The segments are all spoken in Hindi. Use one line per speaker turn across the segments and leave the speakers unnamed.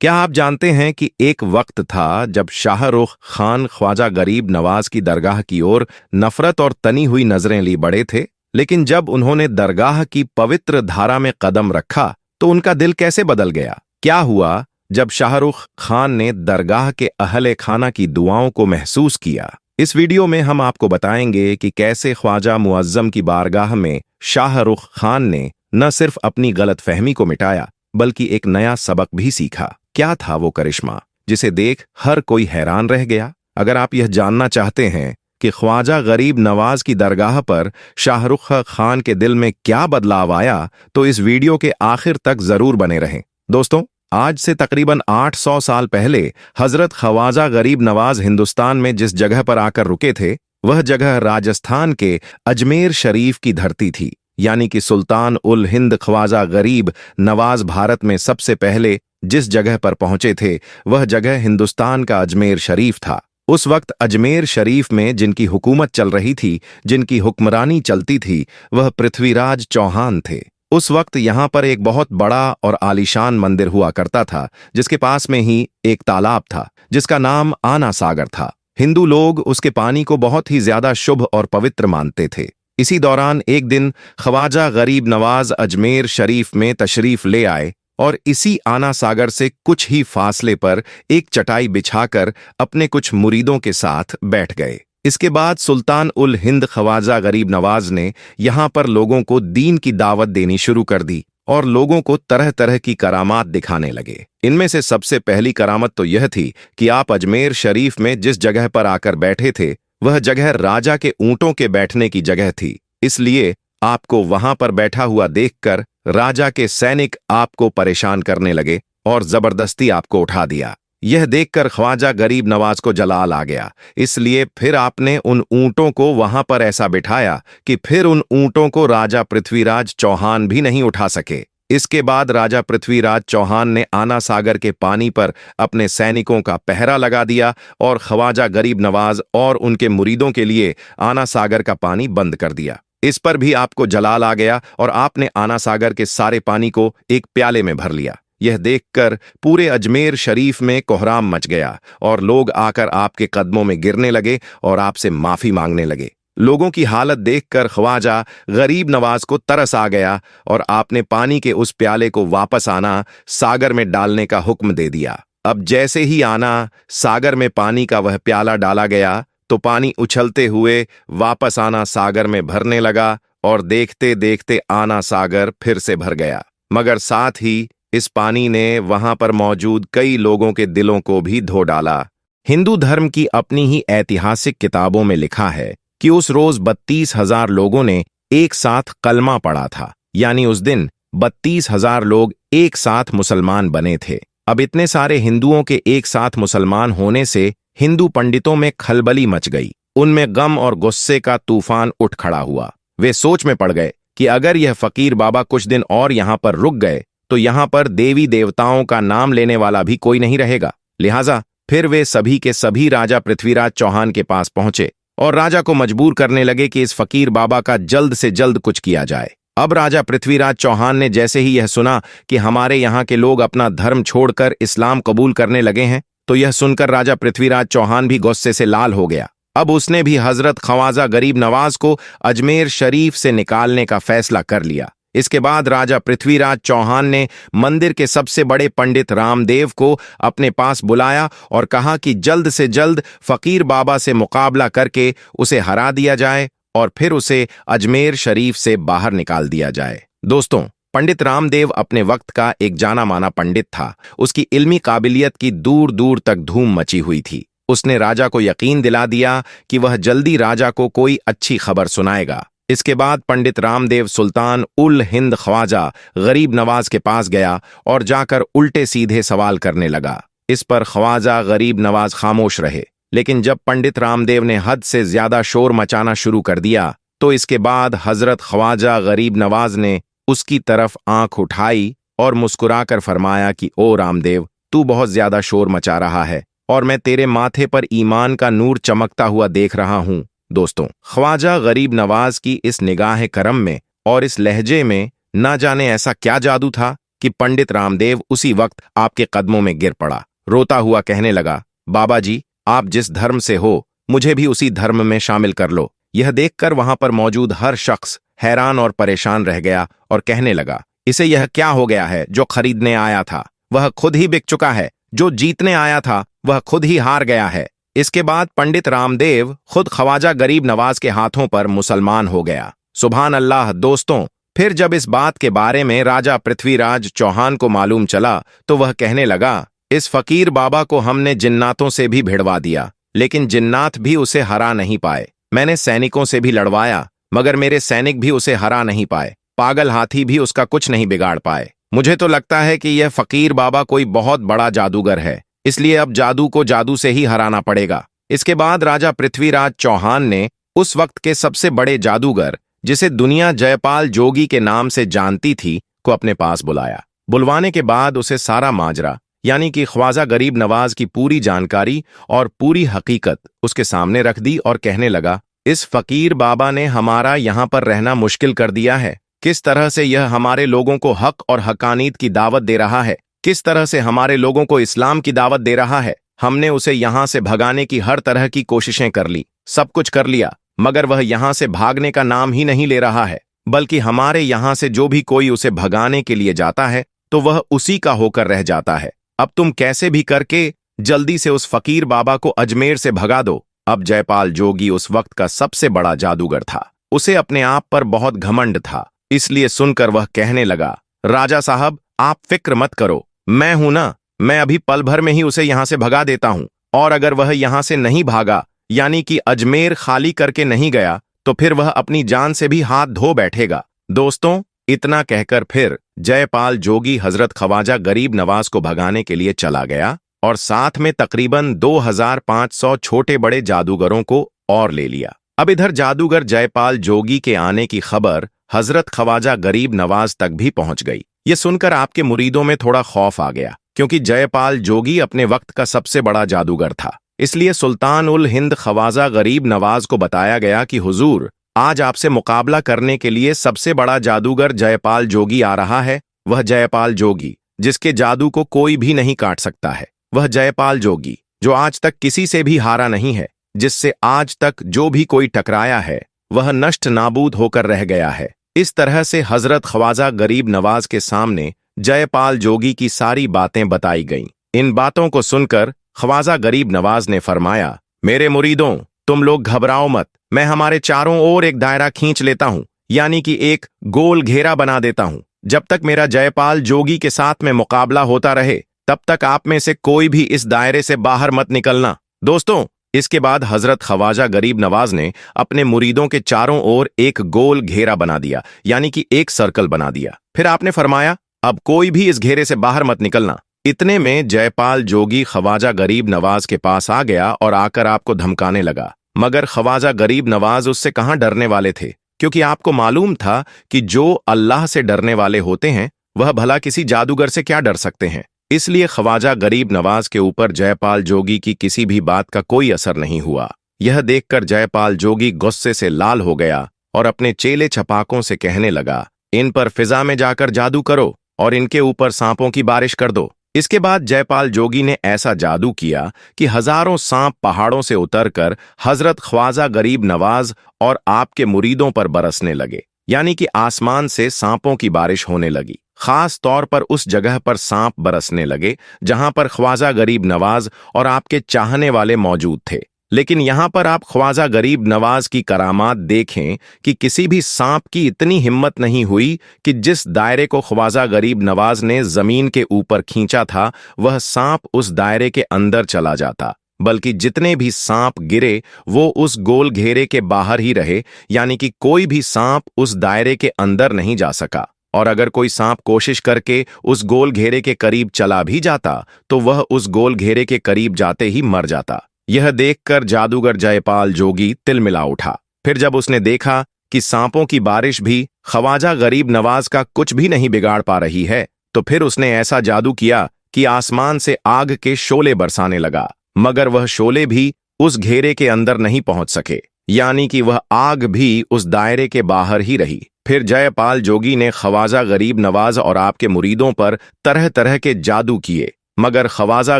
क्या आप जानते हैं कि एक वक्त था जब शाहरुख खान ख्वाजा गरीब नवाज की दरगाह की ओर नफरत और तनी हुई नजरें ली बड़े थे, लेकिन जब उन्होंने दरगाह की पवित्र धारा में कदम रखा तो उनका दिल कैसे बदल गया? क्या हुआ जब शाहरुख खान ने दरगाह के अहले खाना की दुआओं को महसूस किया? इस वीडियो में हम आपको बताएंगे कि कैसे ख्वाजा मुअज्जम की बारगाह में शाहरुख खान ने न सिर्फ अपनी गलतफहमी को मिटाया बल्कि एक नया सबक भी सीखा। क्या था वो करिश्मा जिसे देख हर कोई हैरान रह गया? अगर आप यह जानना चाहते हैं कि ख्वाजा गरीब नवाज की दरगाह पर शाहरुख खान के दिल में क्या बदलाव आया, तो इस वीडियो के आखिर तक जरूर बने रहें। दोस्तों, आज से तकरीबन 800 साल पहले हजरत ख्वाजा गरीब नवाज हिंदुस्तान में जिस जगह पर आकर रुके थे, वह जगह राजस्थान के अजमेर शरीफ की धरती थी। यानी कि सुल्तान उल हिंद ख्वाजा गरीब नवाज भारत में सबसे पहले जिस जगह पर पहुंचे थे, वह जगह हिंदुस्तान का अजमेर शरीफ था। उस वक्त अजमेर शरीफ में जिनकी हुकूमत चल रही थी, जिनकी हुक्मरानी चलती थी, वह पृथ्वीराज चौहान थे। उस वक्त यहाँ पर एक बहुत बड़ा और आलीशान मंदिर हुआ करता था, जिसके पास में ही एक तालाब था जिसका नाम आना सागर था। हिंदू लोग उसके पानी को बहुत ही ज्यादा शुभ और पवित्र मानते थे। इसी दौरान एक दिन ख्वाजा गरीब नवाज अजमेर शरीफ में तशरीफ ले आए और इसी आना सागर से कुछ ही फासले पर एक चटाई बिछाकर अपने कुछ मुरीदों के साथ बैठ गए। इसके बाद सुल्तान उल हिंद ख्वाजा गरीब नवाज ने यहाँ पर लोगों को दीन की दावत देनी शुरू कर दी और लोगों को तरह तरह की करामात दिखाने लगे। इनमें से सबसे पहली करामत तो यह थी कि आप अजमेर शरीफ में जिस जगह पर आकर बैठे थे, वह जगह राजा के ऊंटों के बैठने की जगह थी। इसलिए आपको वहां पर बैठा हुआ देखकर राजा के सैनिक आपको परेशान करने लगे और जबरदस्ती आपको उठा दिया। यह देखकर ख्वाजा गरीब नवाज को जलाल आ गया। इसलिए फिर आपने उन ऊंटों को वहां पर ऐसा बिठाया कि फिर उन ऊंटों को राजा पृथ्वीराज चौहान भी नहीं उठा सके। इसके बाद राजा पृथ्वीराज चौहान ने आना सागर के पानी पर अपने सैनिकों का पहरा लगा दिया और ख्वाजा गरीब नवाज और उनके मुरीदों के लिए आना सागर का पानी बंद कर दिया। इस पर भी आपको जलाल आ गया और आपने आना सागर के सारे पानी को एक प्याले में भर लिया। यह देखकर पूरे अजमेर शरीफ में कोहराम मच गया और लोग आकर आपके कदमों में गिरने लगे और आपसे माफी मांगने लगे। लोगों की हालत देखकर ख्वाजा गरीब नवाज को तरस आ गया और आपने पानी के उस प्याले को वापस आना सागर में डालने का हुक्म दे दिया। अब जैसे ही आना सागर में पानी का वह प्याला डाला गया तो पानी उछलते हुए वापस आना सागर में भरने लगा और देखते देखते आना सागर फिर से भर गया। मगर साथ ही इस पानी ने वहां पर मौजूद कई लोगों के दिलों को भी धो डाला। हिंदू धर्म की अपनी ही ऐतिहासिक किताबों में लिखा है कि उस रोज 32,000 लोगों ने एक साथ कलमा पढ़ा था। यानी उस दिन 32,000 लोग एक साथ मुसलमान बने थे। अब इतने सारे हिंदुओं के एक साथ मुसलमान होने से हिंदू पंडितों में खलबली मच गई। उनमें गम और गुस्से का तूफान उठ खड़ा हुआ। वे सोच में पड़ गए कि अगर यह फकीर बाबा कुछ दिन और यहाँ पर रुक गए तो यहाँ पर देवी देवताओं का नाम लेने वाला भी कोई नहीं रहेगा। लिहाजा फिर वे सभी के सभी राजा पृथ्वीराज चौहान के पास पहुंचे और राजा को मजबूर करने लगे कि इस फकीर बाबा का जल्द से जल्द कुछ किया जाए। अब राजा पृथ्वीराज चौहान ने जैसे ही यह सुना कि हमारे यहाँ के लोग अपना धर्म छोड़कर इस्लाम कबूल करने लगे हैं, तो यह सुनकर राजा पृथ्वीराज चौहान भी गुस्से से लाल हो गया। अब उसने भी हजरत ख्वाजा गरीब नवाज को अजमेर शरीफ से निकालने का फैसला कर लिया। इसके बाद राजा पृथ्वीराज चौहान ने मंदिर के सबसे बड़े पंडित रामदेव को अपने पास बुलाया और कहा कि जल्द से जल्द फकीर बाबा से मुकाबला करके उसे हरा दिया जाए और फिर उसे अजमेर शरीफ से बाहर निकाल दिया जाए। दोस्तों, पंडित रामदेव अपने वक्त का एक जाना माना पंडित था। उसकी इल्मी काबिलियत की दूर दूर तक धूम मची हुई थी। उसने राजा को यकीन दिला दिया कि वह जल्दी राजा को कोई अच्छी खबर सुनाएगा। इसके बाद पंडित रामदेव सुल्तान उल हिंद ख्वाजा गरीब नवाज के पास गया और जाकर उल्टे सीधे सवाल करने लगा। इस पर ख्वाजा गरीब नवाज खामोश रहे। लेकिन जब पंडित रामदेव ने हद से ज्यादा शोर मचाना शुरू कर दिया तो इसके बाद हजरत ख्वाजा गरीब नवाज ने उसकी तरफ आंख उठाई और मुस्कुराकर फरमाया कि ओ रामदेव, तू बहुत ज्यादा शोर मचा रहा है और मैं तेरे माथे पर ईमान का नूर चमकता हुआ देख रहा हूं। दोस्तों, ख्वाजा गरीब नवाज की इस निगाह करम में और इस लहजे में ना जाने ऐसा क्या जादू था कि पंडित रामदेव उसी वक्त आपके कदमों में गिर पड़ा। रोता हुआ कहने लगा, बाबा जी, आप जिस धर्म से हो मुझे भी उसी धर्म में शामिल कर लो। यह देखकर वहां पर मौजूद हर शख्स हैरान और परेशान रह गया और कहने लगा, इसे यह क्या हो गया है? जो खरीदने आया था वह खुद ही बिक चुका है, जो जीतने आया था वह खुद ही हार गया है। इसके बाद पंडित रामदेव खुद ख्वाजा गरीब नवाज के हाथों पर मुसलमान हो गया। सुभान अल्लाह। दोस्तों, फिर जब इस बात के बारे में राजा पृथ्वीराज चौहान को मालूम चला तो वह कहने लगा, इस फकीर बाबा को हमने जिन्नातों से भी भिड़वा दिया, लेकिन जिन्नात भी उसे हरा नहीं पाए। मैंने सैनिकों से भी लड़वाया, मगर मेरे सैनिक भी उसे हरा नहीं पाए। पागल हाथी भी उसका कुछ नहीं बिगाड़ पाए। मुझे तो लगता है कि यह फकीर बाबा कोई बहुत बड़ा जादूगर है, इसलिए अब जादू को जादू से ही हराना पड़ेगा। इसके बाद राजा पृथ्वीराज चौहान ने उस वक्त के सबसे बड़े जादूगर, जिसे दुनिया जयपाल जोगी के नाम से जानती थी, को अपने पास बुलाया। बुलवाने के बाद उसे सारा माजरा यानी कि ख्वाजा गरीब नवाज की पूरी जानकारी और पूरी हकीकत उसके सामने रख दी और कहने लगा, इस फकीर बाबा ने हमारा यहां पर रहना मुश्किल कर दिया है। किस तरह से यह हमारे लोगों को हक और हकानीत की दावत दे रहा है, किस तरह से हमारे लोगों को इस्लाम की दावत दे रहा है। हमने उसे यहां से भगाने की हर तरह की कोशिशें कर ली, सब कुछ कर लिया, मगर वह यहां से भागने का नाम ही नहीं ले रहा है, बल्कि हमारे यहां से जो भी कोई उसे भगाने के लिए जाता है तो वह उसी का होकर रह जाता है। अब तुम कैसे भी करके जल्दी से उस फकीर बाबा को अजमेर से भगा दो। अब जयपाल जोगी उस वक्त का सबसे बड़ा जादूगर था। उसे अपने आप पर बहुत घमंड था, इसलिए सुनकर वह कहने लगा, राजा साहब, आप फिक्र मत करो, मैं हूं ना, मैं अभी पल भर में ही उसे यहां से भगा देता हूं। और अगर वह यहां से नहीं भागा, यानी कि अजमेर खाली करके नहीं गया, तो फिर वह अपनी जान से भी हाथ धो बैठेगा। दोस्तों, इतना कहकर फिर जयपाल जोगी हजरत ख्वाजा गरीब नवाज को भगाने के लिए चला गया और साथ में तकरीबन 2500 छोटे बड़े जादूगरों को और ले लिया। अब इधर जादूगर जयपाल जोगी के आने की खबर हजरत ख्वाजा गरीब नवाज तक भी पहुंच गई। ये सुनकर आपके मुरीदों में थोड़ा खौफ आ गया, क्योंकि जयपाल जोगी अपने वक्त का सबसे बड़ा जादूगर था। इसलिए सुल्तान उल हिंद ख्वाजा गरीब नवाज को बताया गया कि हुजूर, आज आपसे मुकाबला करने के लिए सबसे बड़ा जादूगर जयपाल जोगी आ रहा है। वह जयपाल जोगी जिसके जादू को कोई भी नहीं काट सकता है, वह जयपाल जोगी जो आज तक किसी से भी हारा नहीं है, जिससे आज तक जो भी कोई टकराया है वह नष्ट नाबूद होकर रह गया है। इस तरह से हजरत ख्वाजा गरीब नवाज के सामने जयपाल जोगी की सारी बातें बताई गईं। इन बातों को सुनकर ख्वाजा गरीब नवाज ने फरमाया, मेरे मुरीदों, तुम लोग घबराओ मत, मैं हमारे चारों ओर एक दायरा खींच लेता हूं, यानी कि एक गोल घेरा बना देता हूं। जब तक मेरा जयपाल जोगी के साथ में मुकाबला होता रहे, तब तक आप में से कोई भी इस दायरे से बाहर मत निकलना। दोस्तों, इसके बाद हजरत ख्वाजा गरीब नवाज ने अपने मुरीदों के चारों ओर एक गोल घेरा बना दिया, यानी कि एक सर्कल बना दिया। फिर आपने फरमाया, अब कोई भी इस घेरे से बाहर मत निकलना। इतने में जयपाल जोगी ख्वाजा गरीब नवाज के पास आ गया और आकर आपको धमकाने लगा, मगर ख्वाजा गरीब नवाज उससे कहां डरने वाले थे, क्योंकि आपको मालूम था कि जो अल्लाह से डरने वाले होते हैं वह भला किसी जादूगर से क्या डर सकते हैं। इसलिए ख्वाजा गरीब नवाज के ऊपर जयपाल जोगी की किसी भी बात का कोई असर नहीं हुआ। यह देखकर जयपाल जोगी गुस्से से लाल हो गया और अपने चेले छपाकों से कहने लगा, इन पर फिजा में जाकर जादू करो और इनके ऊपर सांपों की बारिश कर दो। इसके बाद जयपाल जोगी ने ऐसा जादू किया कि हजारों सांप पहाड़ों से उतरकर हजरत ख्वाजा गरीब नवाज और आपके मुरीदों पर बरसने लगे, यानी कि आसमान से सांपों की बारिश होने लगी। खास तौर पर उस जगह पर सांप बरसने लगे जहां पर ख्वाजा गरीब नवाज और आपके चाहने वाले मौजूद थे। लेकिन यहां पर आप ख्वाजा गरीब नवाज की करामात देखें कि किसी भी सांप की इतनी हिम्मत नहीं हुई कि जिस दायरे को ख्वाजा गरीब नवाज ने जमीन के ऊपर खींचा था वह सांप उस दायरे के अंदर चला जाता, बल्कि जितने भी सांप गिरे वो उस गोल घेरे के बाहर ही रहे, यानी कि कोई भी सांप उस दायरे के अंदर नहीं जा सका। और अगर कोई सांप कोशिश करके उस गोल घेरे के करीब चला भी जाता तो वह उस गोल घेरे के करीब जाते ही मर जाता। यह देखकर जादूगर जयपाल जोगी तिलमिला उठा। फिर जब उसने देखा कि सांपों की बारिश भी ख्वाजा गरीब नवाज का कुछ भी नहीं बिगाड़ पा रही है, तो फिर उसने ऐसा जादू किया कि आसमान से आग के शोले बरसाने लगा, मगर वह शोले भी उस घेरे के अंदर नहीं पहुंच सके, यानी कि वह आग भी उस दायरे के बाहर ही रही। फिर जयपाल जोगी ने ख्वाजा गरीब नवाज और आपके मुरीदों पर तरह तरह के जादू किए, मगर ख्वाजा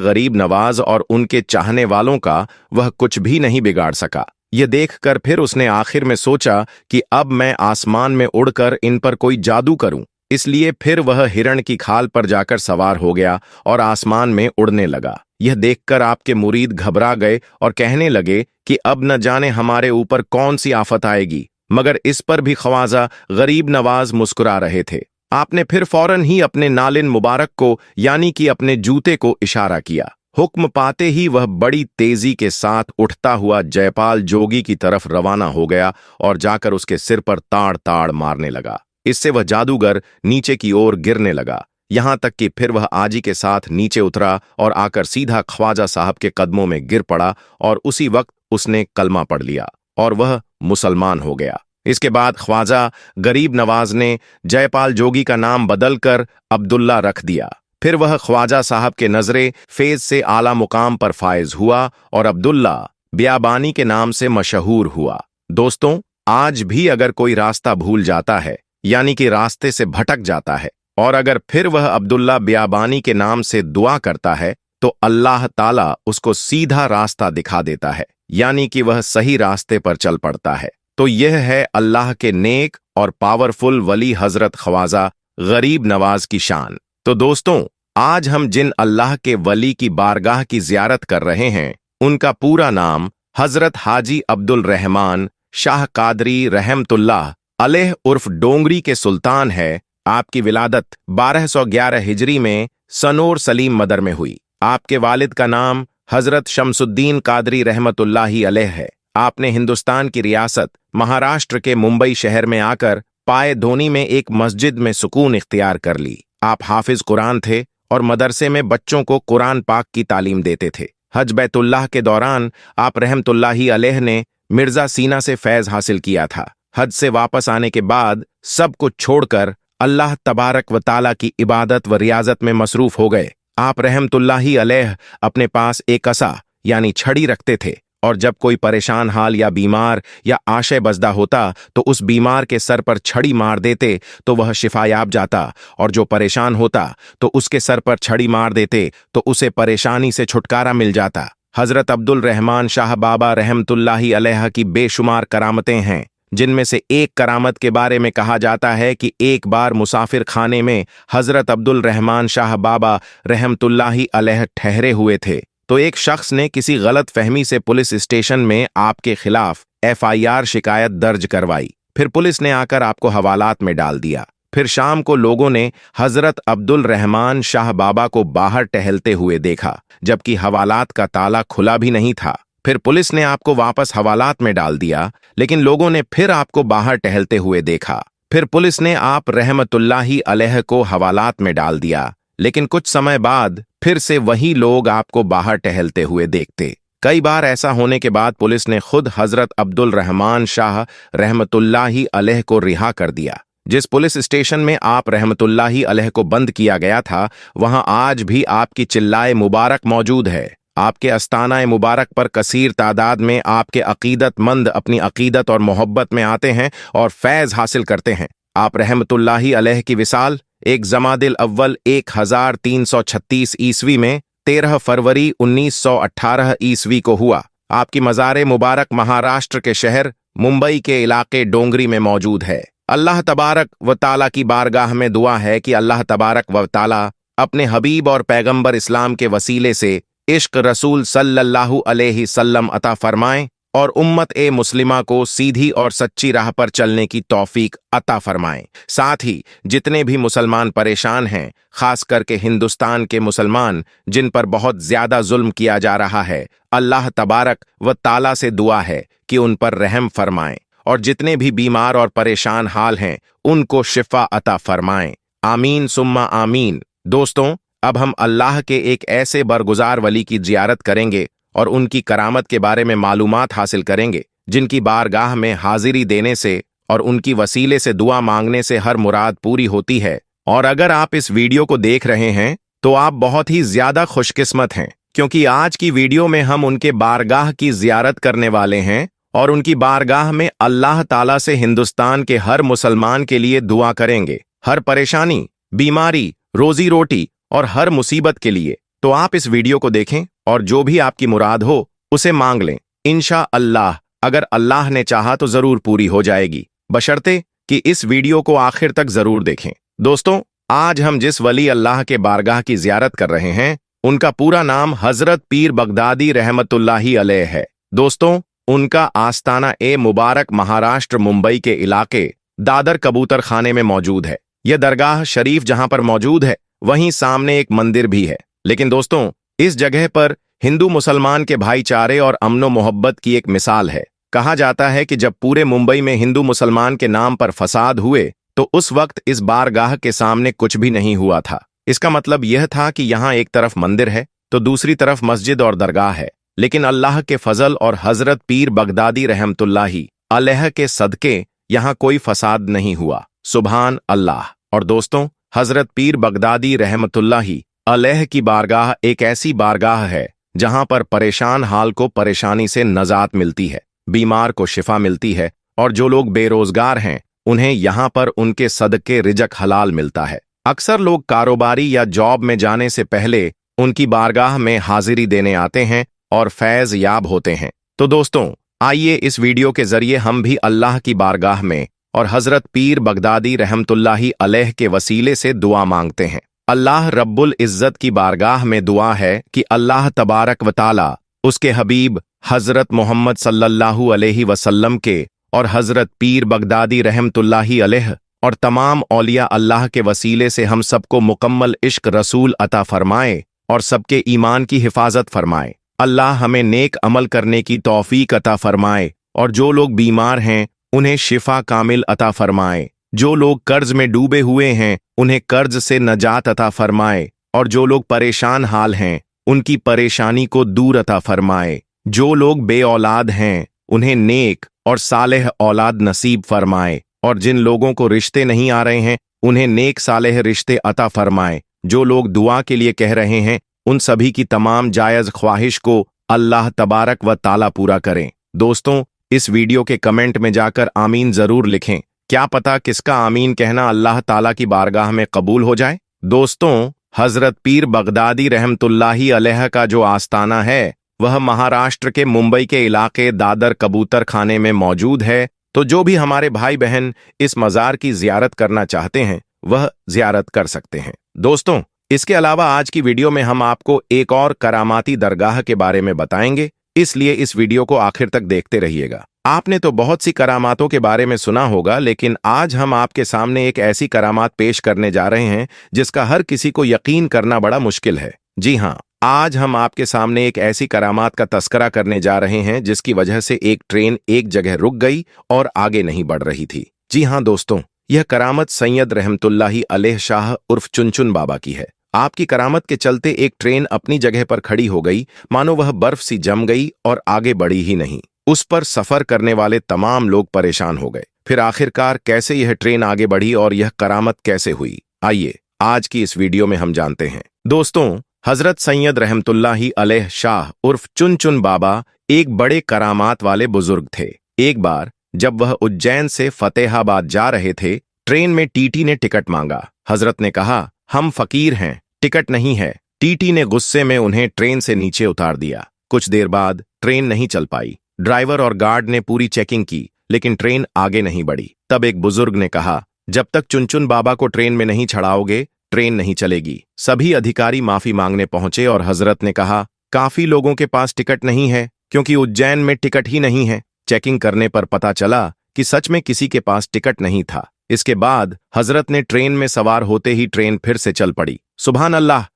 गरीब नवाज और उनके चाहने वालों का वह कुछ भी नहीं बिगाड़ सका। ये देखकर फिर उसने आखिर में सोचा कि अब मैं आसमान में उड़कर इन पर कोई जादू करूं। इसलिए फिर वह हिरण की खाल पर जाकर सवार हो गया और आसमान में उड़ने लगा। यह देखकर आपके मुरीद घबरा गए और कहने लगे कि अब न जाने हमारे ऊपर कौन सी आफत आएगी, मगर इस पर भी ख्वाजा गरीब नवाज मुस्कुरा रहे थे। आपने फिर फौरन ही अपने नालिन मुबारक को यानी कि अपने जूते को इशारा किया। हुक्म पाते ही वह बड़ी तेजी के साथ उठता हुआ जयपाल जोगी की तरफ रवाना हो गया और जाकर उसके सिर पर ताड़ ताड़ मारने लगा। इससे वह जादूगर नीचे की ओर गिरने लगा, यहां तक कि फिर वह आजी के साथ नीचे उतरा और आकर सीधा ख्वाजा साहब के कदमों में गिर पड़ा और उसी वक्त उसने कलमा पढ़ लिया और वह मुसलमान हो गया। इसके बाद ख्वाजा गरीब नवाज ने जयपाल जोगी का नाम बदलकर अब्दुल्ला रख दिया। फिर वह ख्वाजा साहब के नजरे फेज से आला मुकाम पर फायज हुआ और अब्दुल्ला बियाबानी के नाम से मशहूर हुआ। दोस्तों, आज भी अगर कोई रास्ता भूल जाता है यानी कि रास्ते से भटक जाता है और अगर फिर वह अब्दुल्ला बियाबानी के नाम से दुआ करता है तो अल्लाह ताला उसको सीधा रास्ता दिखा देता है, यानी कि वह सही रास्ते पर चल पड़ता है। तो यह है अल्लाह के नेक और पावरफुल वली हजरत ख्वाजा गरीब नवाज की शान। तो दोस्तों, आज हम जिन अल्लाह के वली की बारगाह की जियारत कर रहे हैं उनका पूरा नाम हजरत हाजी अब्दुल रहमान शाह कादरी रहमतुल्लाह अलैह उर्फ डोंगरी के सुल्तान है। आपकी विलादत 1211 हिजरी में सनोर सलीम मदर में हुई। आपके वालिद का नाम हजरत शमसुद्दीन कादरी रहमतुल्लाही अलैह है। आपने हिंदुस्तान की रियासत महाराष्ट्र के मुंबई शहर में आकर पाए धोनी में एक मस्जिद में सुकून इख्तियार कर ली। आप हाफिज कुरान थे और मदरसे में बच्चों को कुरान पाक की तालीम देते थे। हज बैतुल्लाह के दौरान आप रहमतुल्लाही अलैह ने मिर्जा सीना से फैज हासिल किया था। हज से वापस आने के बाद सब कुछ छोड़कर अल्लाह तबारक व ताला की इबादत व रियाजत में मसरूफ हो गए। आप रहमतुल्लाही अलैह अपने पास एक असा यानी छड़ी रखते थे और जब कोई परेशान हाल या बीमार या आशय बजदा होता तो उस बीमार के सर पर छड़ी मार देते तो वह शिफायाब जाता, और जो परेशान होता तो उसके सर पर छड़ी मार देते तो उसे परेशानी से छुटकारा मिल जाता। हजरत अब्दुल रहमान शाह बाबा रहमतुल्लाही अलैह की बेशुमार करामतें हैं, जिनमें से एक करामत के बारे में कहा जाता है कि एक बार मुसाफिर खाने में हजरत अब्दुल रहमान शाह बाबा रहमतुल्लाही अलैह ठहरे हुए थे तो एक शख्स ने किसी गलत फहमी से पुलिस स्टेशन में आपके खिलाफ FIR शिकायत दर्ज करवाई। फिर पुलिस ने आकर आपको हवालात में डाल दिया। फिर शाम को लोगों ने हजरत अब्दुल रहमान शाह बाबा को बाहर टहलते हुए देखा, जबकि हवालात का ताला खुला भी नहीं था। फिर पुलिस ने आपको वापस हवालात में डाल दिया, लेकिन लोगों ने फिर आपको बाहर टहलते हुए देखा। फिर पुलिस ने आप रहमतुल्लाही अलैह को हवालात में डाल दिया, लेकिन कुछ समय बाद फिर से वही लोग आपको बाहर टहलते हुए देखते। कई बार ऐसा होने के बाद पुलिस ने खुद हजरत अब्दुल रहमान शाह रहमतुल्लाही अलैह को रिहा कर दिया। जिस पुलिस स्टेशन में आप रहमतुल्लाही अलैह को बंद किया गया था, वहां आज भी आपकी चिल्लाए मुबारक मौजूद है। आपके अस्ताना मुबारक पर कसीर तादाद में आपके अकीदतमंद अपनी अकीदत और मोहब्बत में आते हैं और फैज़ हासिल करते हैं। आप रहमतुल्लाही अलैह की विसाल 1 जमादिल अव्वल 1336 ईस्वी में 13 फरवरी 1918 ईस्वी को हुआ। आपकी मज़ार मुबारक महाराष्ट्र के शहर मुंबई के इलाके डोंगरी में मौजूद है। अल्लाह तबारक व ताला की बारगाह में दुआ है कि अल्लाह तबारक व ताला अपने हबीब और पैगंबर इस्लाम के वसीले से इश्क रसूल सल्लल्लाहु अलैहि सल्लम अता फरमाएं और उम्मत ए मुस्लिमा को सीधी और सच्ची राह पर चलने की तौफीक अता फरमाएं। साथ ही जितने भी मुसलमान परेशान हैं, खास करके हिंदुस्तान के मुसलमान जिन पर बहुत ज्यादा जुल्म किया जा रहा है, अल्लाह तबारक व ताला से दुआ है कि उन पर रहम फरमाएं और जितने भी बीमार और परेशान हाल हैं उनको शिफा अता फरमाएं। आमीन सुम्मा आमीन। दोस्तों, अब हम अल्लाह के एक ऐसे बरगुजार वली की जियारत करेंगे और उनकी करामत के बारे में मालूमात हासिल करेंगे, जिनकी बारगाह में हाजिरी देने से और उनकी वसीले से दुआ मांगने से हर मुराद पूरी होती है। और अगर आप इस वीडियो को देख रहे हैं तो आप बहुत ही ज्यादा खुशकिस्मत हैं, क्योंकि आज की वीडियो में हम उनके बारगाह की जियारत करने वाले हैं और उनकी बारगाह में अल्लाह ताला से हिंदुस्तान के हर मुसलमान के लिए दुआ करेंगे, हर परेशानी, बीमारी, रोजी रोटी और हर मुसीबत के लिए। तो आप इस वीडियो को देखें और जो भी आपकी मुराद हो उसे मांग लें। इंशा अल्लाह, अगर अल्लाह ने चाहा तो जरूर पूरी हो जाएगी, बशर्ते कि इस वीडियो को आखिर तक जरूर देखें। दोस्तों, आज हम जिस वली अल्लाह के बारगाह की जियारत कर रहे हैं, उनका पूरा नाम हजरत पीर बगदादी रहमतुल्लाही अलैह है। दोस्तों, उनका आस्ताना ए मुबारक महाराष्ट्र मुंबई के इलाके दादर कबूतर खाने में मौजूद है। यह दरगाह शरीफ जहां पर मौजूद है, वहीं सामने एक मंदिर भी है। लेकिन दोस्तों, इस जगह पर हिंदू मुसलमान के भाईचारे और अमनो मोहब्बत की एक मिसाल है। कहा जाता है कि जब पूरे मुंबई में हिंदू मुसलमान के नाम पर फसाद हुए तो उस वक्त इस बारगाह के सामने कुछ भी नहीं हुआ था। इसका मतलब यह था कि यहाँ एक तरफ मंदिर है तो दूसरी तरफ मस्जिद और दरगाह है। लेकिन अल्लाह के फजल और हजरत पीर बगदादी रहमतुल्लाही अलैह के सदके यहाँ कोई फसाद नहीं हुआ। सुभान अल्लाह। और दोस्तों, हजरत पीर बगदादी रहमतुल्लाही अलैह की बारगाह एक ऐसी बारगाह है जहां पर परेशान हाल को परेशानी से नजात मिलती है, बीमार को शिफा मिलती है और जो लोग बेरोजगार हैं उन्हें यहाँ पर उनके सदके रिजक हलाल मिलता है। अक्सर लोग कारोबारी या जॉब में जाने से पहले उनकी बारगाह में हाजिरी देने आते हैं और फैज याब होते हैं। तो दोस्तों, आइए इस वीडियो के जरिए हम भी अल्लाह की बारगाह में और हजरत पीर बगदादी रहमतुल्लाही अलैह के वसीले से दुआ मांगते हैं। अल्लाह रब्बुल इज्जत की बारगाह में दुआ है कि अल्लाह तबारक व ताला उसके हबीब हजरत मोहम्मद सल्लल्लाहु अलैहि वसल्लम के और हजरत पीर बगदादी रहमतुल्लाही अलैह और तमाम औलिया अल्लाह के वसीले से हम सबको मुकम्मल इश्क रसूल अता फरमाए और सबके ईमान की हिफाजत फरमाए। अल्लाह हमें नेक अमल करने की तौफीक अता फरमाए और जो लोग बीमार हैं उन्हें शिफा कामिल अता फरमाए। जो लोग कर्ज में डूबे हुए हैं उन्हें कर्ज से नजात अता फरमाए और जो लोग परेशान हाल हैं उनकी परेशानी को दूर अता फरमाए। जो लोग बे औलाद हैं उन्हें नेक और सालेह औलाद नसीब फरमाए और जिन लोगों को रिश्ते नहीं आ रहे हैं उन्हें नेक सालेह रिश्ते अता फरमाए। जो लोग दुआ के लिए कह रहे हैं उन सभी की तमाम जायज ख्वाहिश को अल्लाह तबारक व ताला पूरा करें। दोस्तों, इस वीडियो के कमेंट में जाकर आमीन जरूर लिखें। क्या पता किसका आमीन कहना अल्लाह ताला की बारगाह में कबूल हो जाए। दोस्तों, हजरत पीर बगदादी रहमतुल्लाही अलैह का जो आस्ताना है वह महाराष्ट्र के मुंबई के इलाके दादर कबूतर खाने में मौजूद है। तो जो भी हमारे भाई बहन इस मज़ार की जियारत करना चाहते हैं वह जियारत कर सकते हैं। दोस्तों, इसके अलावा आज की वीडियो में हम आपको एक और करामाती दरगाह के बारे में बताएंगे, इसलिए इस वीडियो को आखिर तक देखते रहिएगा। आपने तो बहुत सी करामातों के बारे में सुना होगा, लेकिन आज हम आपके सामने एक ऐसी करामात पेश करने जा रहे हैं जिसका हर किसी को यकीन करना बड़ा मुश्किल है। जी हाँ, आज हम आपके सामने एक ऐसी करामात का तस्करा करने जा रहे हैं जिसकी वजह से एक ट्रेन एक जगह रुक गई और आगे नहीं बढ़ रही थी। जी हाँ दोस्तों, यह करामत सैयद रहमतुल्लाही अलैह शाह उर्फ चुनचुन बाबा की है। आपकी करामत के चलते एक ट्रेन अपनी जगह पर खड़ी हो गई, मानो वह बर्फ सी जम गई और आगे बढ़ी ही नहीं। उस पर सफर करने वाले तमाम लोग परेशान हो गए। फिर आखिरकार कैसे यह ट्रेन आगे बढ़ी और यह करामत कैसे हुई, आइए आज की इस वीडियो में हम जानते हैं। दोस्तों, हजरत सैयद रहमतुल्लाही अलैह शाह उर्फ चुनचुन बाबा एक बड़े करामात वाले बुजुर्ग थे। एक बार जब वह उज्जैन से फतेहाबाद जा रहे थे, ट्रेन में टीटी ने टिकट मांगा। हजरत ने कहा, हम फकीर हैं, टिकट नहीं है। टीटी ने गुस्से में उन्हें ट्रेन से नीचे उतार दिया। कुछ देर बाद ट्रेन नहीं चल पाई। ड्राइवर और गार्ड ने पूरी चेकिंग की, लेकिन ट्रेन आगे नहीं बढ़ी। तब एक बुजुर्ग ने कहा, जब तक चुनचुन बाबा को ट्रेन में नहीं चढ़ाओगे ट्रेन नहीं चलेगी। सभी अधिकारी माफी मांगने पहुंचे और हजरत ने कहा, काफी लोगों के पास टिकट नहीं है क्योंकि उज्जैन में टिकट ही नहीं है। चेकिंग करने पर पता चला कि सच में किसी के पास टिकट नहीं था। इसके बाद हजरत ने ट्रेन में सवार होते ही ट्रेन फिर से चल पड़ी। सुभान अल्लाह।